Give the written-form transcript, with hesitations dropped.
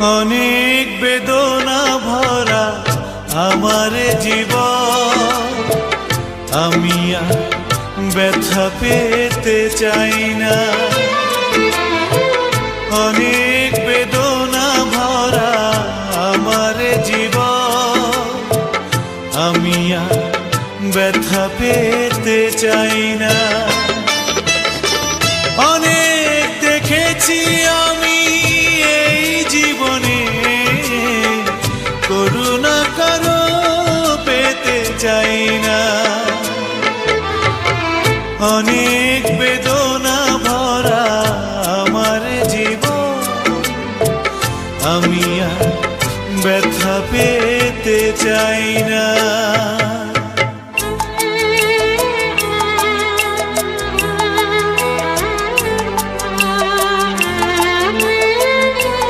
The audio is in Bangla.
অনেক বেদনা ভরা আমার জীবন, আমি আর ব্যথা পেতে চাই না। অনেক বেদনা ভরা আমার জীবন, আমি আর ব্যথা পেতে চাই না। অনেক দেখেছি আমি এই জীবনে, করুণা কারো পেতে চাই না। অনেক বেদনা ভরা আমার জীবন, আমি আর ব্যথা পেতে চাই না।